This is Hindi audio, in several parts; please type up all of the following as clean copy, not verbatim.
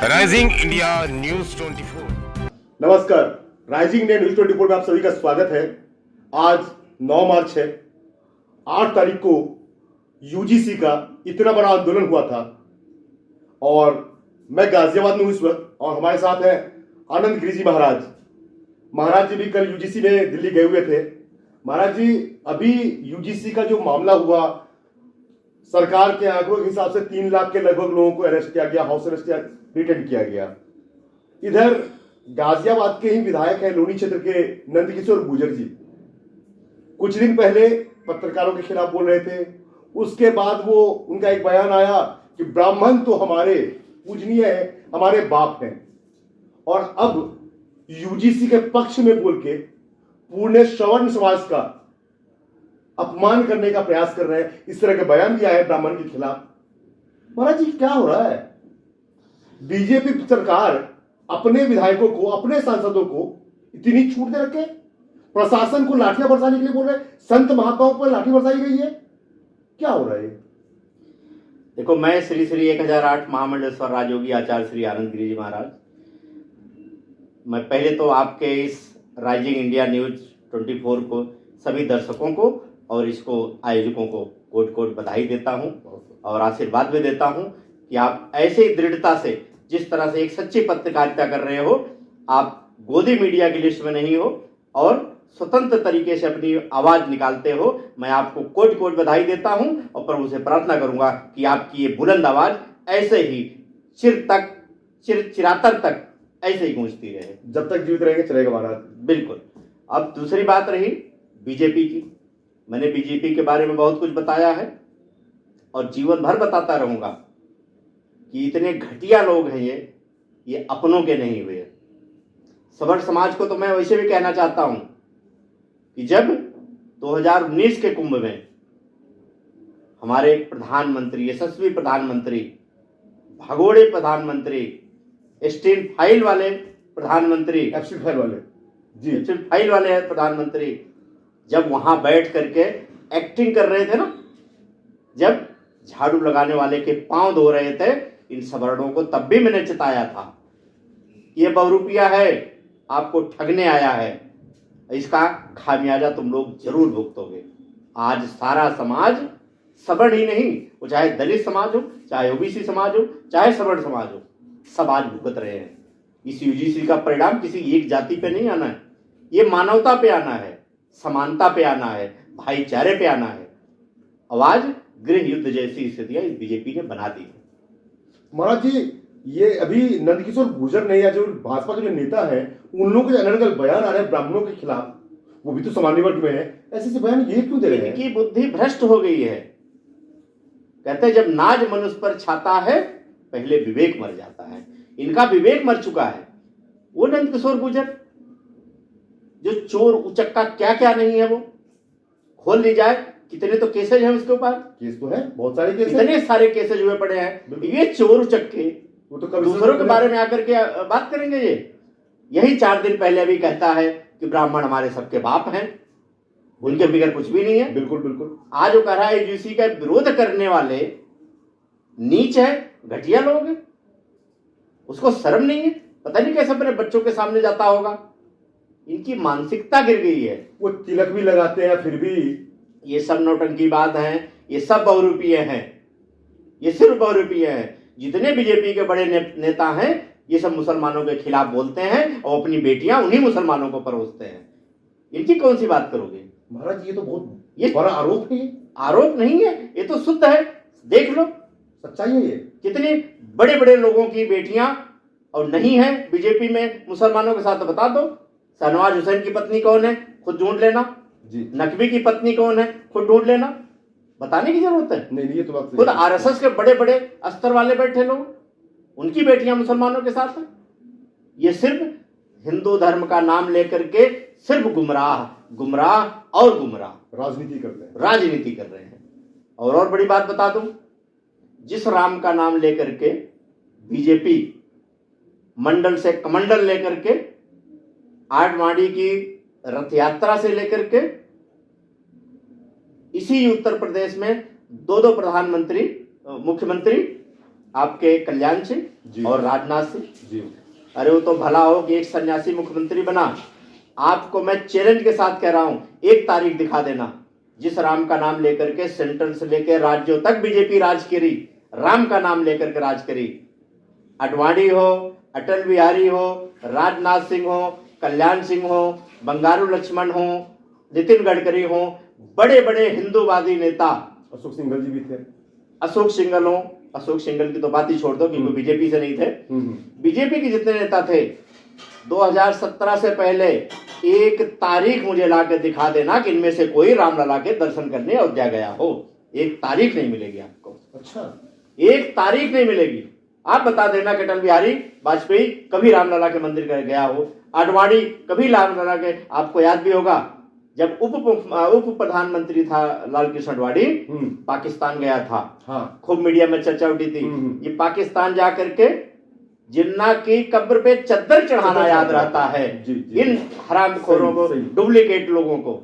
Rising India news 24। नमस्कार, राइजिंग इंडिया न्यूज 24 में आप सभी का स्वागत है। आज 9 मार्च है। 8 तारीख को यूजीसी का इतना बड़ा आंदोलन हुआ था और मैं गाजियाबाद में हूं इस वक्त, और हमारे साथ हैं आनंद गिरी जी महाराज। महाराज जी भी कल यूजीसी में दिल्ली गए हुए थे। महाराज जी, अभी यूजीसी का जो मामला हुआ, सरकार के आंकड़ों के हिसाब से 3 लाख के लगभग लोगों को अरेस्ट किया गया, हाउस अरेस्ट रिटेन किया गया। इधर गाजियाबाद के ही विधायक हैं लोनी क्षेत्र के नंदकिशोर गुर्जर जी, कुछ दिन पहले पत्रकारों के खिलाफ बोल रहे थे। उसके बाद वो उनका एक बयान आया कि ब्राह्मण तो हमारे पूजनीय है, हमारे बाप हैं, और अब यूजीसी के पक्ष में बोल के पूर्ण श्रवण समाज का अपमान करने का प्रयास कर रहे हैं। इस तरह के बयान दिया है ब्राह्मण के खिलाफ। महाराज जी, क्या हो रहा है? बीजेपी सरकार अपने विधायकों को, अपने सांसदों को इतनी छूट दे रखे, प्रशासन को लाठियां बरसाने के लिए बोल रहे हैं, संत महात्माओं पर लाठी बरसाई गई है। क्या हो रहा है? देखो, मैं श्री श्री 1008 महामंडलेश्वर राजयोगी आचार्य श्री आनंद गिरी जी महाराज, मैं पहले तो आपके इस राइजिंग इंडिया न्यूज 24 को, सभी दर्शकों को और इसको आयोजकों को कोट कोट बधाई देता हूं और आशीर्वाद भी देता हूं कि आप ऐसे दृढ़ता से, जिस तरह से एक सच्ची पत्रकारिता कर रहे हो, आप गोदी मीडिया की लिस्ट में नहीं हो और स्वतंत्र तरीके से अपनी आवाज निकालते हो। मैं आपको कोट कोट बधाई देता हूं और प्रभु से प्रार्थना करूंगा कि आपकी ये बुलंद आवाज ऐसे ही चिरातर तक ऐसे ही गूंजती रहे। जब तक जीवित रहेंगे चलेगा महाराज। बिल्कुल। अब दूसरी बात रही बीजेपी की। मैंने बीजेपी के बारे में बहुत कुछ बताया है और जीवन भर बताता रहूंगा कि इतने घटिया लोग हैं ये अपनों के नहीं हुए। सवर्ण समाज को तो मैं वैसे भी कहना चाहता हूं कि जब 2019 के कुंभ में हमारे प्रधानमंत्री, यशस्वी प्रधानमंत्री, भगोड़े प्रधानमंत्री, स्टील फाइल वाले प्रधानमंत्री, एप्सिल फाइल वाले प्रधानमंत्री, जब वहां बैठ करके एक्टिंग कर रहे थे ना, जब झाड़ू लगाने वाले के पांव धो रहे थे, इन सवर्णों को तब भी मैंने चिताया था। ये बहुरूपिया है, आपको ठगने आया है, इसका खामियाजा तुम लोग जरूर भुगतोगे। आज सारा समाज, सवर्ण ही नहीं, वो चाहे दलित समाज हो, चाहे ओबीसी समाज हो, चाहे सवर्ण समाज हो, सब आज भुगत रहे हैं। इस यूजीसी का परिणाम किसी एक जाति पे नहीं आना है, ये मानवता पे आना है, समानता पे आना है, भाईचारे पे आना है। आवाज गृह युद्ध जैसी स्थितियां इस बीजेपी ने बना दी। महाराज जी, ये अभी नंदकिशोर गुर्जर ने, या जो भाजपा के जो नेता है, उन लोगों के अलग-अलग बयान आ रहे हैं ब्राह्मणों के खिलाफ, वो भी तो सामान्य वर्ग में है, ऐसे बयान ये क्यों दे रहे हैं? इनकी बुद्धि भ्रष्ट हो गई है। कहते हैं जब नाज मनुष्य पर छाता है, पहले विवेक मर जाता है। इनका विवेक मर चुका है। वो नंदकिशोर गुर्जर जो चोर उचक्का क्या क्या नहीं है, वो खोल ली जाए, कितने तो केसेज हैं उसके ऊपर। केस तो है, बहुत सारे केस, इतने सारे केसेज हुए पड़े हैं। ये चोर उचक्के वो तो दूसरों के बारे में आकर के बात करेंगे। यही 4 दिन पहले भी कहता है कि ब्राह्मण हमारे सबके बाप हैं, उनके बिगड़ कुछ भी नहीं है। बिल्कुल बिल्कुल। आज वो कह रहा है यूजीसी का विरोध करने वाले नीच है, घटिया लोग हैं, उसको शर्म नहीं है। पता नहीं कैसे अपने बच्चों के सामने जाता होगा। इनकी मानसिकता गिर गई है। वो तिलक भी लगाते हैं, फिर भी ये सब नौटंकी बात है, ये सब बहुरूपीय हैं, ये सिर्फ बहुरूपीय हैं। जितने बीजेपी के बड़े नेता हैं, ये सब मुसलमानों के खिलाफ बोलते हैं और अपनी बेटियां उन्हीं मुसलमानों को परोसते हैं। इनकी कौन सी बात करोगे? महाराज, ये तो बहुत बड़ा आरोप है। आरोप नहीं है, ये तो शुद्ध है। देख लो, सच्चाई है ये। कितने बड़े बड़े लोगों की बेटियां और नहीं है बीजेपी में मुसलमानों के साथ, तो बता दो। शहनवाज हुसैन की पत्नी कौन है, खुद ढूंढ लेना जी। नकवी की पत्नी कौन है, खुद ढूंढ लेना। बताने की जरूरत है नहीं, ये तो बात खुद आरएसएस के बड़े बड़े अस्तर वाले बैठे लोग, उनकी बेटियां मुसलमानों के साथ हैं। ये सिर्फ हिंदू धर्म का नाम लेकर के सिर्फ गुमराह और गुमराह राजनीति कर रहे हैं। और बड़ी बात बता दूं, जिस राम का नाम लेकर के बीजेपी मंडल से कमंडल लेकर के, आठवाड़ी की रथ यात्रा से लेकर के, इसी उत्तर प्रदेश में 2 प्रधानमंत्री, मुख्यमंत्री आपके कल्याण जी। सिंह और राजनाथ सिंह। जी अरे वो तो भला हो कि एक सन्यासी मुख्यमंत्री बना। आपको मैं चैलेंज के साथ कह रहा हूं, एक तारीख दिखा देना जिस राम का नाम लेकर के सेंट्रल से लेकर राज्यों तक बीजेपी राज करी, राम का नाम लेकर के राज करी। अडवाणी हो, अटल बिहारी हो, राजनाथ सिंह हो, कल्याण सिंह हो, बंगारू लक्ष्मण हो, नितिन गडकरी हो, बड़े बड़े हिंदूवादी नेता, अशोक सिंघल जी भी थे। अशोक सिंघल हो, अशोक सिंघल की तो बात ही छोड़ दो क्योंकि बीजेपी से नहीं थे। बीजेपी के जितने नेता थे 2017 से पहले एक तारीख मुझे लाकर दिखा देना कि इनमें से कोई रामलला के दर्शन करने अयोध्या गया हो। एक तारीख नहीं मिलेगी आपको। अच्छा, एक तारीख नहीं मिलेगी। आप बता देना कि अटल बिहारी वाजपेयी कभी रामलला के मंदिर गया हो, आडवाणी कभी रामलला के, आपको याद भी होगा जब उप प्रधानमंत्री था लाल कृष्ण आडवाणी, पाकिस्तान गया था। हाँ। खूब मीडिया में चर्चा उठी थी। ये पाकिस्तान जा करके जिन्ना की कब्र पे चद्दर चढ़ाना याद रहता है। इन हरामखोरों को, डुप्लीकेट लोगों को,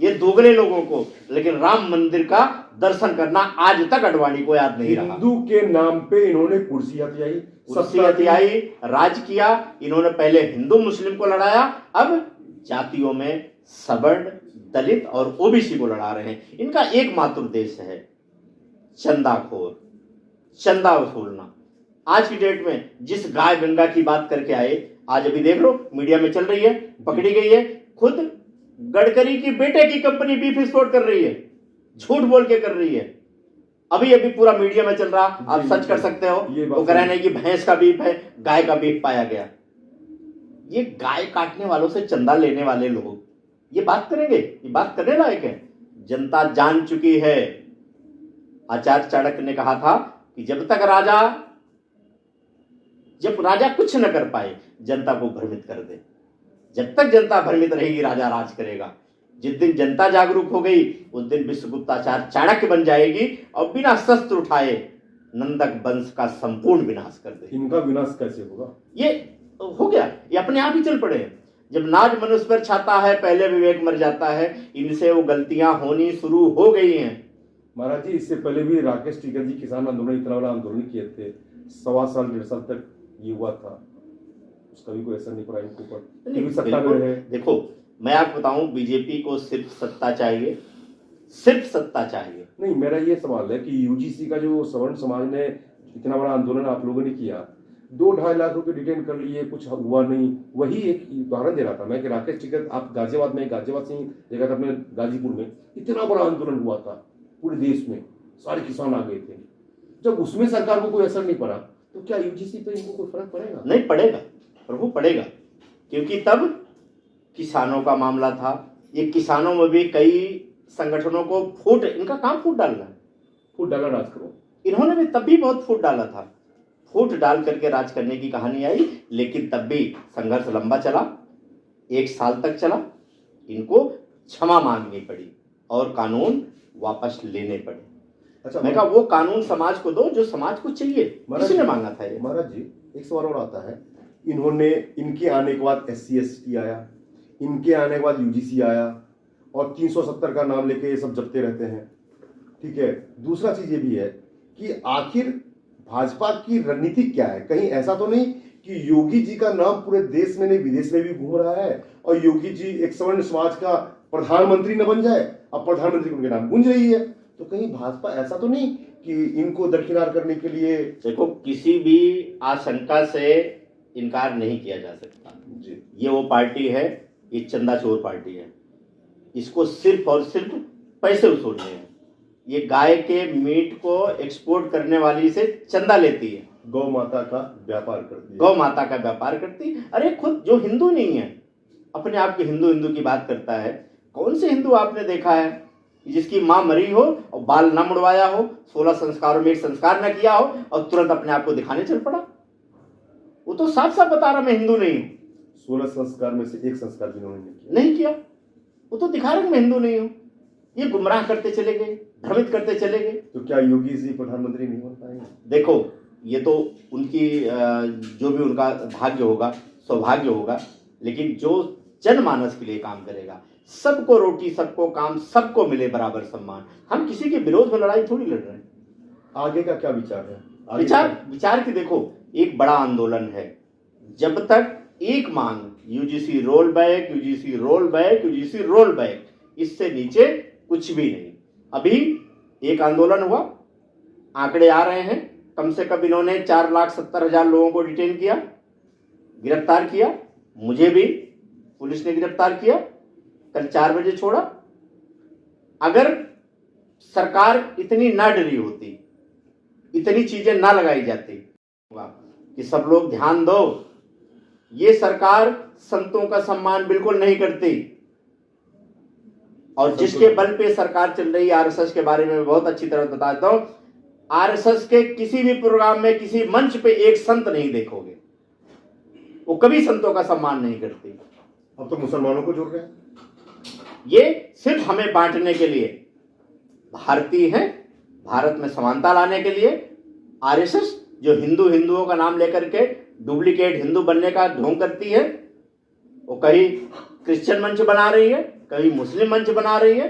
ये दोगले लोगों को, लेकिन राम मंदिर का दर्शन करना आज तक आडवाणी को याद नहीं रहा। हिंदू के नाम पे इन्होंने कुर्सी हथियाई, राज किया। इन्होंने पहले हिंदू मुस्लिम को लड़ाया, अब जातियों में सवर्ण, दलित और ओबीसी को लड़ा रहे हैं। इनका एकमात्र उद्देश्य है चंदाखोर, चंदा वसूलना। आज की डेट में जिस गाय गंगा की बात करके आए, आज अभी देख लो मीडिया में चल रही है, पकड़ी गई है। खुद गडकरी की बेटे की कंपनी बीफ एक्सपोर्ट कर रही है, झूठ बोल के कर रही है। अभी अभी पूरा मीडिया में चल रहा, आप सच कर सकते हो। वो कह रहे हैं कि भैंस का बीफ है, गाय का बीफ पाया गया। ये गाय काटने वालों से चंदा लेने वाले लोग ये बात करेंगे? ये बात करने लायक है? जनता जान चुकी है। आचार्य चाणक्य ने कहा था कि जब राजा कुछ न कर पाए, जनता को भ्रमित कर दे। जब तक जनता भ्रमित रहेगी, राजा राज करेगा। जिस दिन जनता जागरूक हो गई, उस दिन विश्वगुप्ताचार्य चाणक्य बन जाएगी और बिना शस्त्र उठाए नंदक वंश का संपूर्ण विनाश कर दे। इनका विनाश कैसे होगा? ये हो गया, ये अपने आप ही चल पड़े। जब नाज मनुष्य पर छाता है, पहले विवेक मर जाता है। इनसे वो गलतियां होनी शुरू हो गई हैं। महाराज जी, इससे पहले भी राकेश टिकैत जी किसान आंदोलन, इतना बड़ा आंदोलन किए थे, 1.25 साल 1.5 साल तक ये हुआ था, उसका भी कोई असर नहीं पड़ा इनके ऊपर। सत्ता में रहे। देखो, मैं आपको बताऊं, बीजेपी को सिर्फ सत्ता चाहिए, सिर्फ सत्ता चाहिए। नहीं, मेरा ये सवाल है कि यूजीसी का जो सवर्ण समाज ने इतना बड़ा आंदोलन आप लोगों ने किया, 2-2.5 लाख रुपए डिटेन कर लिए, कुछ हुआ नहीं। वही एक उदाहरण दे रहा था मैं कि राकेश टिकैत, आप गाजियाबाद से ही देखा था, अपने गाजीपुर में इतना बड़ा आंदोलन हुआ था, पूरे देश में सारे किसान आ गए थे। जब उसमें सरकार को कोई असर नहीं पड़ा, तो क्या यूजीसी पे इनको कोई फर्क पड़ेगा? नहीं पड़ेगा प्रभु, पड़ेगा। क्योंकि तब किसानों का मामला था। ये किसानों में भी कई संगठनों को फूट, इनका काम फूट डालना है। फूट डाला राज करो। इन्होंने भी तब भी बहुत फूट डाला था। फूट डाल करके राज करने की कहानी आई, लेकिन तब भी संघर्ष लंबा चला, 1 साल तक चला। इनको क्षमा मांगनी पड़ी और कानून वापस लेने पड़े। अच्छा, मैं कहा वो कानून समाज को दो जो समाज को चाहिए। किसी ने मांगा था ये। महाराज जी, एक सवाल और आता है, इन्होंने, इनके आने के बाद SC/ST आया, इनके आने के बाद यूजीसी आया और 370 का नाम लेके ये सब जपते रहते हैं। ठीक है, दूसरा चीज ये भी है कि आखिर भाजपा की रणनीति क्या है? कहीं ऐसा तो नहीं कि योगी जी का नाम पूरे देश में नहीं विदेश में भी घूम रहा है और योगी जी एक सवर्ण समाज का प्रधानमंत्री न बन जाए, अब प्रधानमंत्री उनके नाम गूंज रही है, तो कहीं भाजपा ऐसा तो नहीं कि इनको दरकिनार करने के लिए? देखो, किसी भी आशंका से इनकार नहीं किया जा सकता जी। ये वो पार्टी है, ये चंदा चोर पार्टी है। इसको सिर्फ और सिर्फ पैसे वसूलने हैं। ये गाय के मीट को एक्सपोर्ट करने वाली से चंदा लेती है, गौ माता का व्यापार करती है। गौ माता का व्यापार करती है। अरे खुद जो हिंदू नहीं है, अपने आप के हिंदू की बात करता है, कौन से हिंदू आपने देखा है जिसकी मां मरी हो और बाल न मुड़वाया हो, 16 संस्कारों में एक संस्कार न किया हो और तुरंत अपने आप को दिखाने चल पड़ा? वो तो साफ साफ बता रहा मैं हिंदू नहीं हूं। 16 संस्कार में से एक संस्कार भी उन्होंने नहीं किया। वो तो दिखा रहे मैं हिंदू नहीं हूं। ये गुमराह करते चले गए, भ्रमित करते चले गए। तो क्या योगी जी प्रधानमंत्री नहीं बन पाएंगे? देखो, ये तो उनकी जो भी उनका भाग्य होगा, सौभाग्य होगा, लेकिन जो जनमानस के लिए काम करेगा, सबको रोटी, सबको काम, सबको मिले बराबर सम्मान। हम किसी के विरोध में लड़ाई थोड़ी लड़ रहे हैं। आगे का क्या विचार है? विचार की देखो, एक बड़ा आंदोलन है। जब तक एक मांग UGC roll back, UGC roll back, UGC roll back, इससे नीचे कुछ भी नहीं। अभी एक आंदोलन हुआ, आंकड़े आ रहे हैं, कम से कम इन्होंने 4,70,000 लोगों को डिटेन किया, गिरफ्तार किया। मुझे भी पुलिस ने गिरफ्तार किया, कल 4 बजे छोड़ा। अगर सरकार इतनी ना डरी होती, इतनी चीजें ना लगाई जाती कि सब लोग ध्यान दो, ये सरकार संतों का सम्मान बिल्कुल नहीं करती। और जिसके बल पे सरकार चल रही है, आरएसएस के बारे में मैं बहुत अच्छी तरह बताता हूं। आरएसएस के किसी भी प्रोग्राम में, किसी मंच पे एक संत नहीं देखोगे, वो कभी संतों का सम्मान नहीं करती। अब तो मुसलमानों को जोड़ रहे हैं, ये सिर्फ हमें बांटने के लिए। भारतीय हैं, भारत में समानता लाने के लिए। आरएसएस जो हिंदुओं का नाम लेकर के डुप्लीकेट हिंदू बनने का ढोंग करती है, वो कहीं क्रिश्चियन मंच बना रही है, कभी मुस्लिम मंच बना रही है,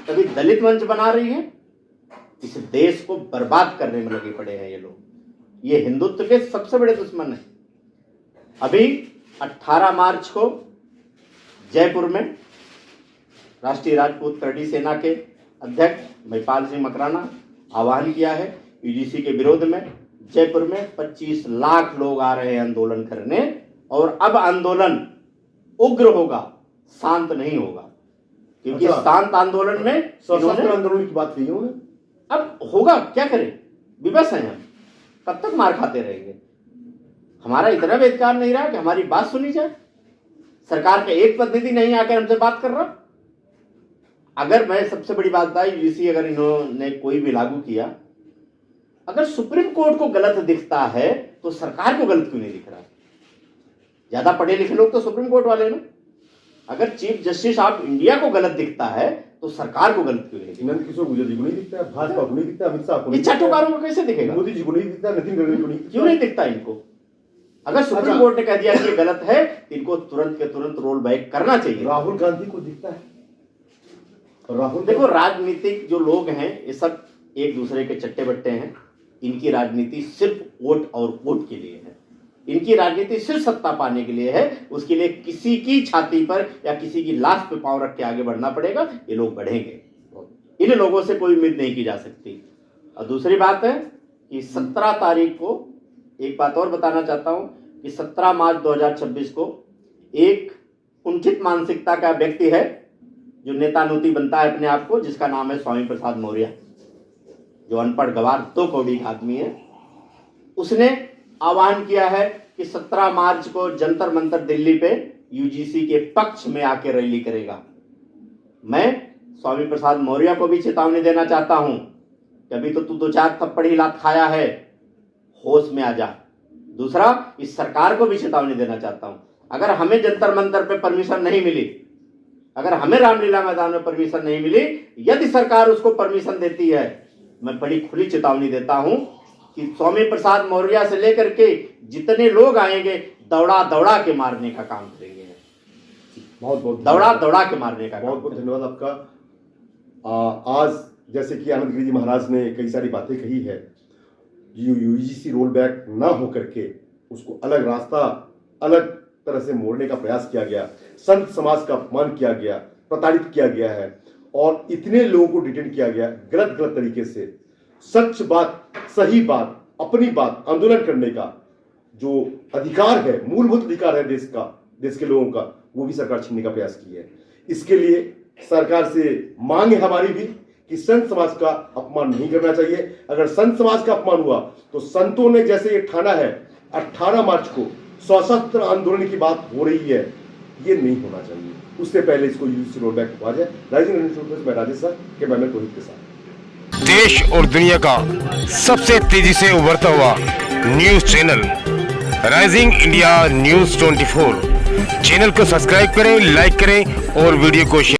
कभी दलित मंच बना रही है। इस देश को बर्बाद करने में लगे पड़े हैं ये लोग। ये हिंदुत्व के सबसे बड़े दुश्मन हैं। अभी 18 मार्च को जयपुर में राष्ट्रीय राजपूत करड़ी सेना के अध्यक्ष महिपाल सिंह मकराना आह्वान किया है यूजीसी के विरोध में। जयपुर में 25 लाख लोग आ रहे हैं आंदोलन करने, और अब आंदोलन उग्र होगा, शांत नहीं होगा। क्योंकि शांत आंदोलन में सशस्त्र आंदोलन की बात कही उन्होंने। अब होगा, क्या करें, विवश हैं हम, कब तक मार खाते रहेंगे। हमारा इतना भी अधिकार नहीं रहा कि हमारी बात सुनी जाए। सरकार का एक प्रतिनिधि नहीं आकर हमसे बात कर रहा। अगर मैं सबसे बड़ी बात बताई, यूजीसी अगर इन्होंने कोई भी लागू किया, अगर सुप्रीम कोर्ट को गलत दिखता है तो सरकार को गलत क्यों नहीं दिख रहा? ज्यादा पढ़े लिखे लोग तो सुप्रीम कोर्ट वाले ना। अगर चीफ जस्टिस ऑफ इंडिया को गलत दिखता है तो सरकार को गलत क्यों नहीं दिखता? नंद किशोर गुर्जर जी को नहीं दिखता, भाजपा को नहीं दिखता, अमित शाह को नहीं, चाटुकारों को कैसे दिखेगा? मोदी जी को नहीं दिखता, नितिन गडकरी को नहीं, क्यों नहीं दिखता इनको? अगर सुप्रीम कोर्ट ने कह दिया कि ये गलत है, इनको तुरंत के तुरंत रोल बैक करना चाहिए। राहुल गांधी को दिखता है। राहुल देखो, राजनीतिक जो लोग हैं ये सब एक दूसरे के चट्टे बट्टे हैं। इनकी राजनीति सिर्फ वोट और वोट के लिए है। इनकी राजनीति सिर्फ सत्ता पाने के लिए है। उसके लिए किसी की छाती पर या किसी की लाश पे पांव रख के आगे बढ़ना पड़ेगा। ये लोग बढ़ेंगे, इन लोगों से कोई उम्मीद नहीं की जा सकती। और दूसरी बात है कि 17 तारीख को एक बात और बताना चाहता हूं कि 17 मार्च 2026 को एक कुंठित मानसिकता का व्यक्ति है जो नेतानूती बनता है अपने आप को, जिसका नाम है स्वामी प्रसाद मौर्य, जो अनपढ़ गवार 2 कौड़ी का आदमी है। उसने आह्वान किया है कि 17 मार्च को जंतर मंतर दिल्ली पे यूजीसी के पक्ष में आके रैली करेगा। मैं स्वामी प्रसाद मौर्य को भी चेतावनी देना चाहता हूं कि अभी तो तू 2-4 थप्पड़ ही लात खाया है, होश में आ जा। दूसरा, इस सरकार को भी चेतावनी देना चाहता हूं, अगर हमें जंतर मंतर पे परमिशन नहीं मिली, अगर हमें रामलीला मैदान में परमिशन नहीं मिली, यदि सरकार उसको परमिशन देती है, मैं बड़ी खुली चेतावनी देता हूं कि स्वामी प्रसाद मौर्य से लेकर के जितने लोग आएंगे, दौड़ा दौड़ा के मारने का काम करेंगे। बहुत बहुत दौड़ा दौड़ा के मारने का। बहुत बहुत धन्यवाद आपका। आज जैसे कि आनंद गिरी जी महाराज ने कई सारी बातें कही है, यूजीसी रोल बैक ना हो करके उसको अलग रास्ता, अलग तरह से मोड़ने का प्रयास किया गया, संत समाज का अपमान किया गया, प्रताड़ित किया गया है और इतने लोगों को डिटेन किया गया गलत गलत तरीके से। सच बात, सही बात, अपनी बात, आंदोलन करने का जो अधिकार है, मूलभूत अधिकार है देश का, देश के लोगों का, वो भी सरकार छीनने का प्रयास की है। इसके लिए सरकार से मांग है हमारी भी कि संत समाज का अपमान नहीं करना चाहिए। अगर संत समाज का अपमान हुआ तो संतों ने जैसे ये ठाना है 18 मार्च को सशस्त्र आंदोलन की बात हो रही है, ये नहीं होना चाहिए। उससे पहले इसको यूजीसी रोल बैक हुआ जाए। मैं राजेश सर के मैंने रोहित के साथ। देश और दुनिया का सबसे तेजी से उभरता हुआ news channel rising India news 24 channel को सब्सक्राइब करें, लाइक करें और वीडियो को शेयर